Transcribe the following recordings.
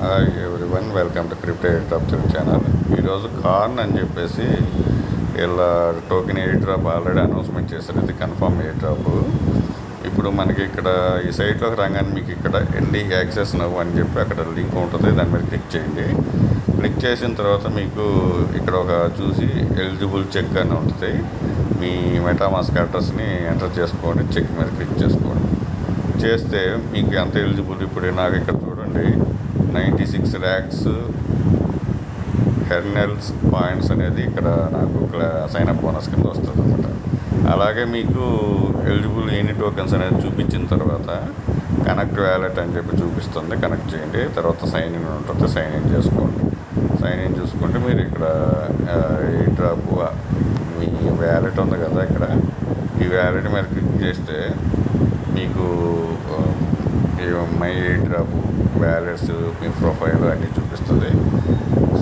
Hi everyone, welcome to crypto air drop Telugu channel. ఈరోజు corn అని చెప్పేసి వీళ్ళ token air drop already announcement చేశారు. ఇది కన్ఫర్మ్ ఎయిర్ డ్రాప్. ఇప్పుడు మనకి ఇక్కడ ఈ సైట్లోకి రాగానే మీకు ఇక్కడ ఎన్డీ యాక్సెస్ నవ్వు అని చెప్పి అక్కడ లింక్ ఉంటుంది. దాని మీద క్లిక్ చేయండి. క్లిక్ చేసిన తర్వాత మీకు ఇక్కడ ఒక చూసి ఎలిజిబుల్ చెక్ అని ఉంటుంది. మీ మెటామాస్క్ అడ్రస్ని ఎంటర్ చేసుకోండి. చెక్ మీద క్లిక్ చేసుకోండి. చేస్తే మీకు ఎంత ఎలిజిబుల్, ఇప్పుడు నాకు ఇక్కడ చూడండి 96 lakhs హెర్నెల్స్ పాయింట్స్ అనేది ఇక్కడ నాకు సైన్అప్ బోనస్ కింద వస్తుంది అనమాట. అలాగే మీకు ఎలిజిబుల్ ఎన్ని టోకెన్స్ అనేది చూపించిన తర్వాత కనెక్ట్ వ్యాలెట్ అని చెప్పి చూపిస్తుంది. కనెక్ట్ చేయండి. తర్వాత సైన్ ఇన్ ఉంటుంది. సైన్ ఇన్ చేసుకోండి. సైన్ ఇన్ చూసుకుంటే మీరు ఇక్కడ ఎయిర్ డ్రాప్ మీ వ్యాలెట్ ఉంది కదా, ఇక్కడ ఈ వ్యాలెట్ మీద క్లిక్ చేస్తే మీకు my air drop wallets, me profile అన్నీ చూపిస్తుంది.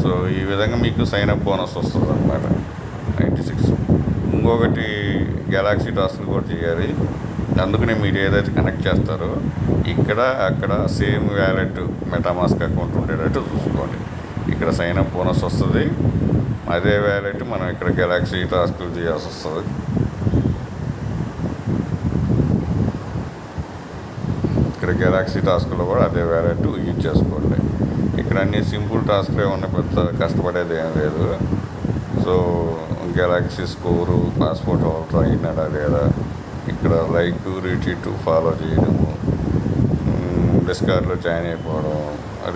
సో ఈ విధంగా మీకు సైన్అప్ బోనస్ వస్తుంది అనమాట 96. ఇంకొకటి గెలాక్సీ టాస్క్లు కూడా చేయాలి. అందుకనే మీరు ఏదైతే కనెక్ట్ చేస్తారో ఇక్కడ అక్కడ సేమ్ వ్యాలెట్ మెటామాస్క్ అకౌంట్ ఉండేటట్టు చూసుకోండి. ఇక్కడ సైన్అప్ బోనస్ వస్తుంది. అదే వ్యాలెట్ మనం ఇక్కడ గెలాక్సీ టాస్క్లు చేయాల్సి వస్తుంది. ఇక్కడ గెలాక్సీ టాస్క్లో కూడా అదే వ్యాలెట్ యూజ్ చేసుకోండి. ఇక్కడ అన్ని సింపుల్ టాస్క్లే ఉన్నాయి, పెద్ద కష్టపడేది ఏం లేదు. So galaxy score, passport holder అయినాడా లేదా, ఇక్కడ లైక్, రీట్వీట్, ఫాలో చేయడము, డిస్కార్డ్లో జాయిన్ అయిపోవడం,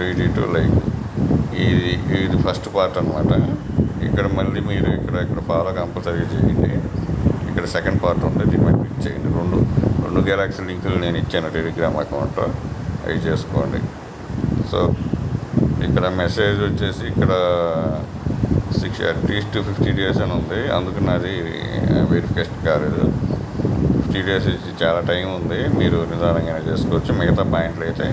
రీట్వీట్, లైక్, ఇది ఫస్ట్ పార్ట్ అనమాట. ఇక్కడ మళ్ళీ మీరు ఇక్కడ ఫాలో కంపల్సరీగా చేయండి. ఇక్కడ సెకండ్ పార్ట్ ఉంది, దీని మీద క్లిక్ చేయండి. రెండు గెలాక్సీ లింకులు నేను ఇచ్చాను టెలిగ్రామ్ అకౌంట్లో, అవి చేసుకోండి. సో ఇక్కడ మెసేజ్ వచ్చేసి ఇక్కడ అట్లీస్ట్ 50 days అని ఉంది. అందుకు నాది వెరిఫికేషన్ కాలేదు. 50 days ఇచ్చి చాలా టైం ఉంది. మీరు నిదానంగానే చేసుకోవచ్చు. మిగతా పాయింట్లు అయితే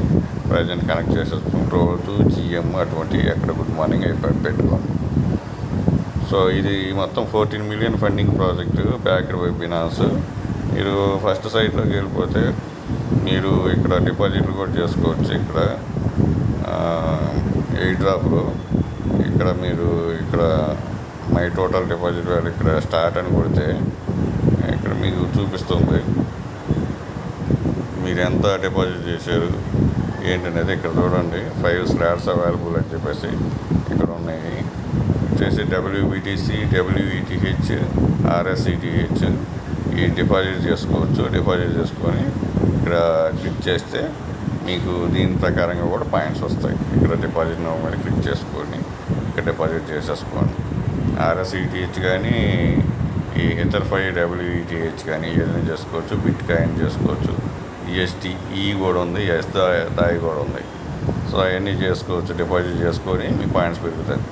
ప్రజెంట్ కనెక్ట్ చేసేసుకుని రోజు జిఎం అటువంటి అక్కడ గుడ్ మార్నింగ్ అయిపోయి పెట్టుకోండి. సో ఇది మొత్తం 14 million funding project backed by Binance. మీరు ఫస్ట్ సైట్లోకి వెళ్ళిపోతే మీరు ఇక్కడ డిపాజిట్లు కూడా చేసుకోవచ్చు. ఇక్కడ ఎయిర్ డ్రాప్లో ఇక్కడ మీరు ఇక్కడ మై టోటల్ డిపాజిట్ వాల్యూ ఇక్కడ స్టార్ట్ అని కొడితే ఇక్కడ మీకు చూపిస్తుంది మీరు ఎంత డిపాజిట్ చేశారు ఏంటనేది. ఇక్కడ చూడండి 5 slots అవైలబుల్ అని చెప్పేసి ఇక్కడ ఉన్నాయి. వచ్చేసి WBTC, WETH, RSETH ఈ డిపాజిట్ చేసుకోవచ్చు. డిపాజిట్ చేసుకొని ఇక్కడ క్లిక్ చేస్తే మీకు దీని ప్రకారంగా కూడా పాయింట్స్ వస్తాయి. ఇక్కడ డిపాజిట్ మీద క్లిక్ చేసుకొని ఇక్కడ డిపాజిట్ చేసేసుకోండి. RSETH కానీ ఈ Ether5 WETH కానీ ఏదైనా చేసుకోవచ్చు. బిట్ కాయిన్ చేసుకోవచ్చు. ESTE కూడా ఉంది, దాయి కూడా ఉంది. సో అవన్నీ చేసుకోవచ్చు. డిపాజిట్ చేసుకొని మీ పాయింట్స్ పెరుగుతాయి.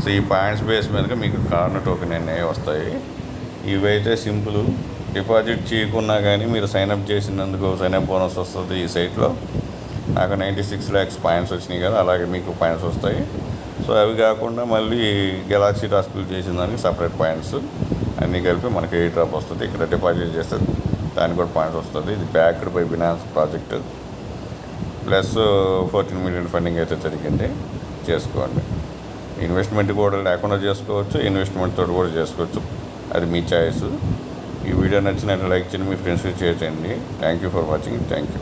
సో ఈ పాయింట్స్ బేస్ మీదగా మీకు కార్న్ టోకెన్ అనేవి వస్తాయి. ఇవైతే సింపుల్. డిపాజిట్ చేయకున్నా కానీ మీరు సైన్అప్ చేసినందుకు సైన్అప్ బోనస్ వస్తుంది. ఈ సైట్లో నాకు 96 lakhs పాయింట్స్ వచ్చినాయి కదా, అలాగే మీకు పాయింట్స్ వస్తాయి. సో అవి కాకుండా మళ్ళీ గెలాక్సీ టాస్క్లు చేసిన దానికి సపరేట్ పాయింట్స్ అన్నీ కలిపి మనకి ఎయిర్ డ్రాప్ వస్తుంది. ఇక్కడ డిపాజిట్ చేస్తే దానికి కూడా పాయింట్స్ వస్తుంది. ఇది backed by Binance project plus 14 million funding అయితే జరిగింది. చేసుకోండి. ఇన్వెస్ట్మెంట్ కూడా లేకుండా చేసుకోవచ్చు, ఇన్వెస్ట్మెంట్ తోటి కూడా చేసుకోవచ్చు. అది మీ చాయిస్. ఈ వీడియో నచ్చినట్టు లైక్ చేయండి, మీ ఫ్రెండ్స్కి షేర్ చేయండి. Thank you for watching. Thank you.